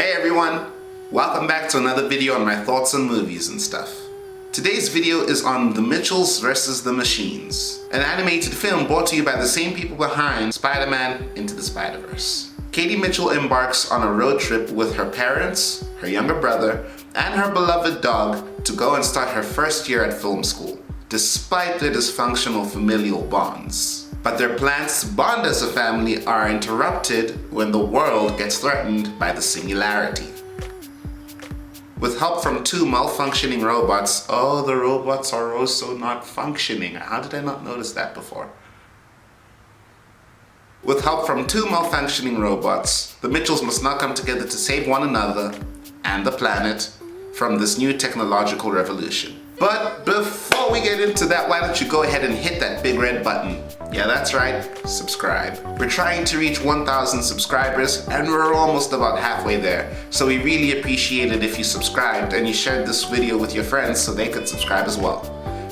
Hey everyone! Welcome back to another video on my thoughts on movies and stuff. Today's video is on The Mitchells vs. the Machines, an animated film brought to you by the same people behind Spider-Man Into the Spider-Verse. Katie Mitchell embarks on a road trip with her parents, her younger brother, and her beloved dog to go and start her first year at film school, despite their dysfunctional familial bonds. But their plans to bond as a family are interrupted when the world gets threatened by the Singularity. With help from two malfunctioning robots, oh, the robots are also not functioning. How did I not notice that before? With help from two malfunctioning robots, the Mitchells must now come together to save one another and the planet from this new technological revolution. But before we get into that, why don't you go ahead and hit that big red button. Yeah, that's right, subscribe. We're trying to reach 1,000 subscribers and we're almost about halfway there. So we really appreciate it if you subscribed and you shared this video with your friends so they could subscribe as well.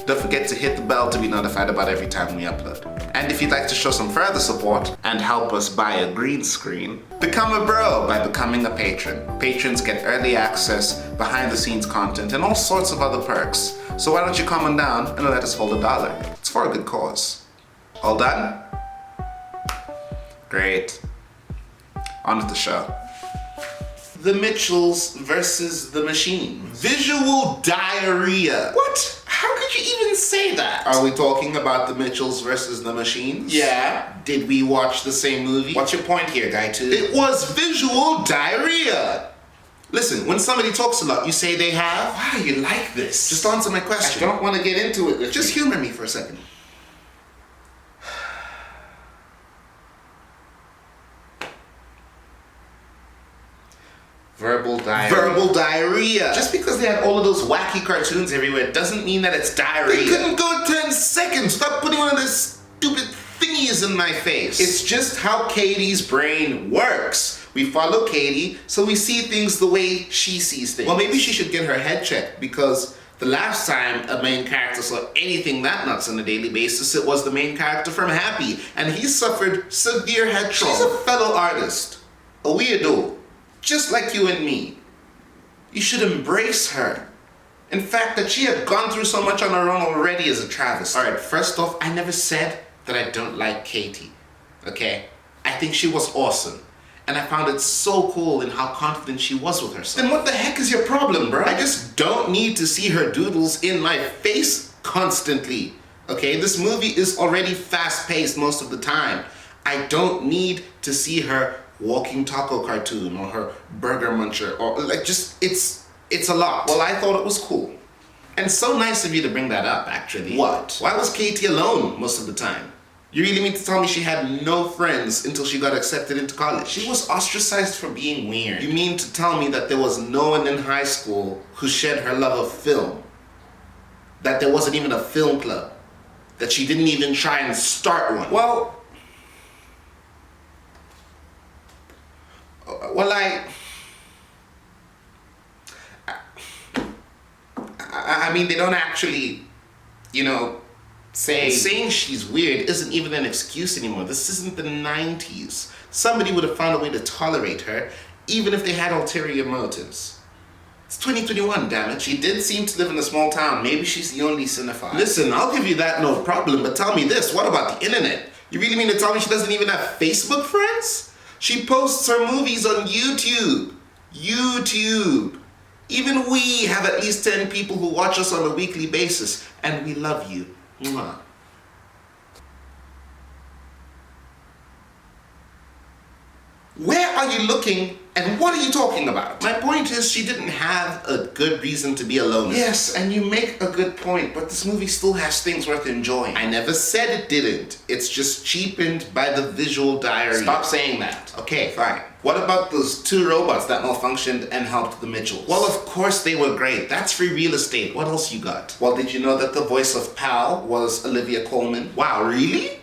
Don't forget to hit the bell to be notified about every time we upload. And if you'd like to show some further support and help us buy a green screen, become a bro by becoming a patron. Patrons get early access, behind the scenes content, and all sorts of other perks. So why don't you come on down and let us hold $1? It's for a good cause. All done? Great. On with the show. The Mitchells versus the Machines. Visual diarrhea. What? How could you even say that? Are we talking about the Mitchells versus the Machines? Yeah. Did we watch the same movie? What's your point here, Guy 2? It was visual diarrhea. Listen, when somebody talks a lot, you say they have? Why you like this? Just answer my question. I don't want to get into it with Just humor me for a second. Verbal diarrhea. Verbal diarrhea. Just because they had all of those wacky cartoons everywhere doesn't mean that it's diarrhea. They couldn't go 10 seconds without putting one of those stupid thingies in my face. It's just how Katie's brain works. We follow Katie, so we see things the way she sees things. Well, maybe she should get her head checked, because the last time a main character saw anything that nuts on a daily basis, it was the main character from Happy, and he suffered severe head trauma. She's a fellow artist, a weirdo, just like you and me. You should embrace her. In fact, that she had gone through so much on her own already is a travesty. Alright, first off, I never said that I don't like Katie, okay? I think she was awesome. And I found it so cool in how confident she was with herself. Then what the heck is your problem, bro? I just don't need to see her doodles in my face constantly, okay? This movie is already fast-paced most of the time. I don't need to see her walking taco cartoon or her burger muncher or like it's a lot. Well, I thought it was cool. And so nice of you to bring that up, actually. What? Why was Katie alone most of the time? You really mean to tell me she had no friends until she got accepted into college? She was ostracized for being weird. You mean to tell me that there was no one in high school who shared her love of film? That there wasn't even a film club? That she didn't even try and start one? Well, I mean, they don't actually, you know, saying she's weird isn't even an excuse anymore. This isn't the 90s. Somebody would have found a way to tolerate her, even if they had ulterior motives. It's 2021, damn it. She did seem to live in a small town. Maybe she's the only cinephile. Listen, I'll give you that, no problem, but tell me this, what about the internet? You really mean to tell me she doesn't even have Facebook friends? She posts her movies on YouTube. YouTube. Even we have at least 10 people who watch us on a weekly basis, and we love you. Mwah. Where are you looking and what are you talking about? My point is she didn't have a good reason to be alone. Yes, and you make a good point, but this movie still has things worth enjoying. I never said it didn't. It's just cheapened by the visual diarrhea. Stop saying that. Okay, fine. What about those two robots that malfunctioned and helped the Mitchells? Well, of course they were great. That's free real estate. What else you got? Well, did you know that the voice of Pal was Olivia Colman? Wow, really?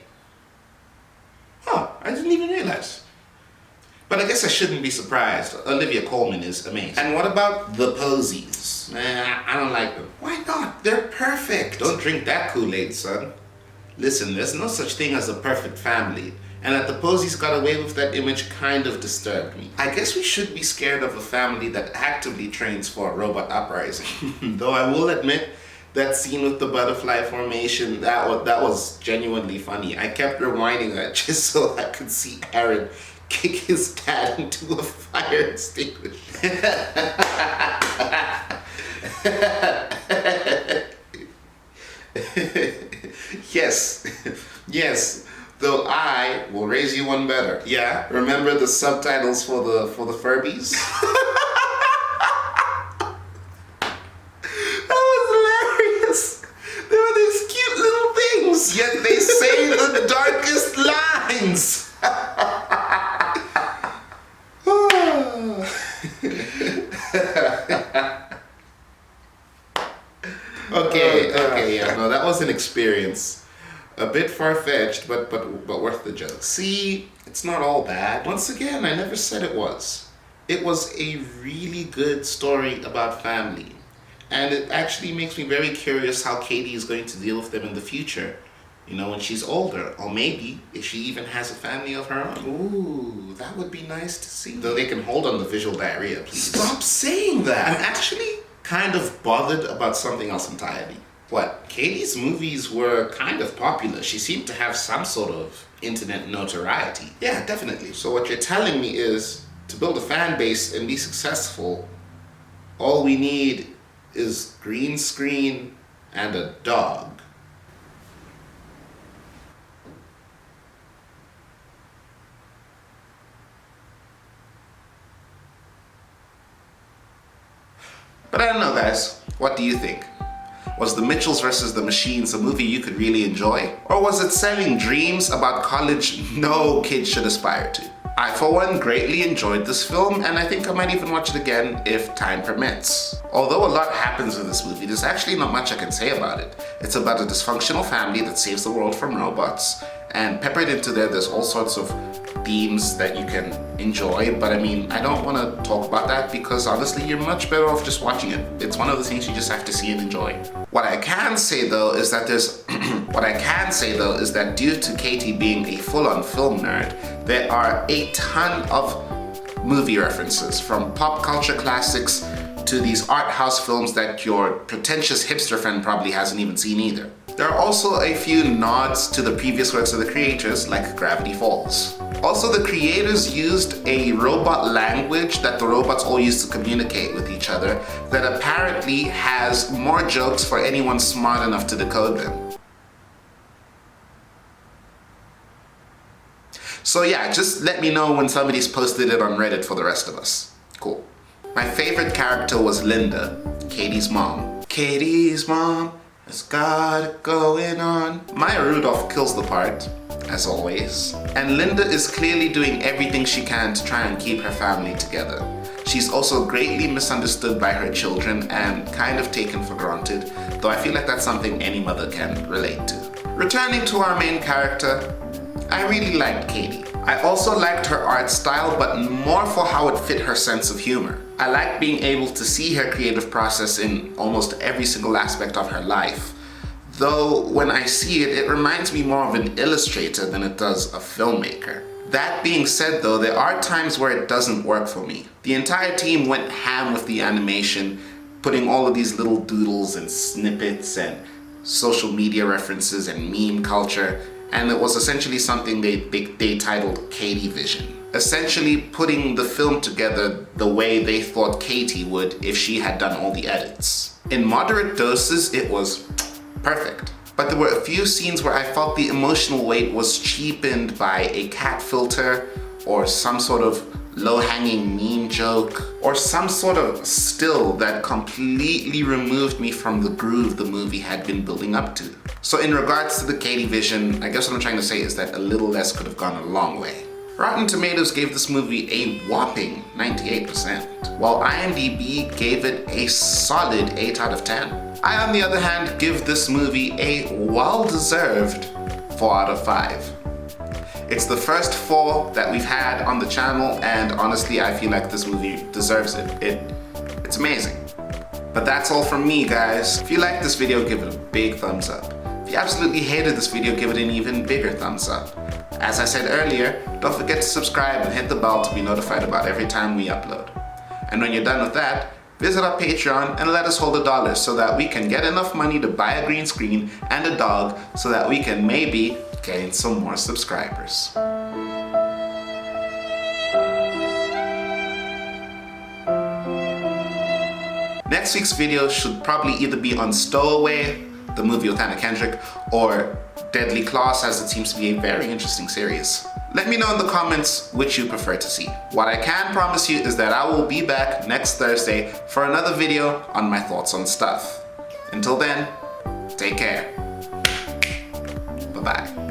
Huh, I didn't even realize. But I guess I shouldn't be surprised. Olivia Colman is amazing. And what about the Posies? I don't like them. Why not? They're perfect. Don't drink that Kool-Aid, son. Listen, there's no such thing as a perfect family. And that the Posies got away with that image kind of disturbed me. I guess we should be scared of a family that actively trains for a robot uprising. Though I will admit, that scene with the butterfly formation, that was genuinely funny. I kept rewinding that just so I could see Aaron kick his dad into a fire extinguisher. Yes. Though I will raise you one better. Yeah? Remember the subtitles for the Furbies? That was hilarious. There were these cute little things, yet they say the darkest lines. Okay, yeah, no, that was an experience. A bit far-fetched, but worth the joke. See, it's not all bad. Once again, I never said it was. It was a really good story about family. And it actually makes me very curious how Katie is going to deal with them in the future. You know, when she's older. Or maybe if she even has a family of her own. Ooh, that would be nice to see. Though they can hold on the visual diarrhea, please. Stop saying that! I'm actually kind of bothered about something else entirely. What? Katie's movies were kind of popular. She seemed to have some sort of internet notoriety. Yeah, definitely. So what you're telling me is, to build a fan base and be successful, all we need is green screen and a dog. But I don't know, guys. What do you think? Was The Mitchells vs. the Machines a movie you could really enjoy? Or was it selling dreams about college no kid should aspire to? I, for one, greatly enjoyed this film, and I think I might even watch it again if time permits. Although a lot happens in this movie, there's actually not much I can say about it. It's about a dysfunctional family that saves the world from robots, and peppered into there's all sorts of themes that you can enjoy, but I mean, I don't want to talk about that because honestly, you're much better off just watching it. It's one of the things you just have to see and enjoy. What I can say though is that due to Katie being a full-on film nerd, there are a ton of movie references, from pop culture classics to these art house films that your pretentious hipster friend probably hasn't even seen either. There are also a few nods to the previous works of the creators, like Gravity Falls. Also, the creators used a robot language that the robots all use to communicate with each other that apparently has more jokes for anyone smart enough to decode them. So yeah, just let me know when somebody's posted it on Reddit for the rest of us. Cool. My favorite character was Linda, Katie's mom. Katie's mom has got it going on. Maya Rudolph kills the part, as always. And Linda is clearly doing everything she can to try and keep her family together. She's also greatly misunderstood by her children and kind of taken for granted, though I feel like that's something any mother can relate to. Returning to our main character, I really liked Katie. I also liked her art style, but more for how it fit her sense of humor. I liked being able to see her creative process in almost every single aspect of her life. Though when I see it, it reminds me more of an illustrator than it does a filmmaker. That being said though, there are times where it doesn't work for me. The entire team went ham with the animation, putting all of these little doodles and snippets and social media references and meme culture, and it was essentially something they titled Katie Vision. Essentially putting the film together the way they thought Katie would if she had done all the edits. In moderate doses, it was perfect. But there were a few scenes where I felt the emotional weight was cheapened by a cat filter, or some sort of low-hanging meme joke, or some sort of still that completely removed me from the groove the movie had been building up to. So in regards to the Katie Vision, I guess what I'm trying to say is that a little less could have gone a long way. Rotten Tomatoes gave this movie a whopping 98%, while IMDb gave it a solid 8 out of 10. I, on the other hand, give this movie a well-deserved 4 out of 5. It's the first 4 that we've had on the channel, and honestly, I feel like this movie deserves it. It's amazing. But that's all from me, guys. If you liked this video, give it a big thumbs up. If you absolutely hated this video, give it an even bigger thumbs up. As I said earlier, don't forget to subscribe and hit the bell to be notified about every time we upload. And when you're done with that, visit our Patreon and let us hold $1 so that we can get enough money to buy a green screen and a dog so that we can maybe gain some more subscribers. Next week's video should probably either be on Stowaway, the movie with Anna Kendrick, or Deadly Claws, as it seems to be a very interesting series. Let me know in the comments which you prefer to see. What I can promise you is that I will be back next Thursday for another video on my thoughts on stuff. Until then, take care. Bye-bye.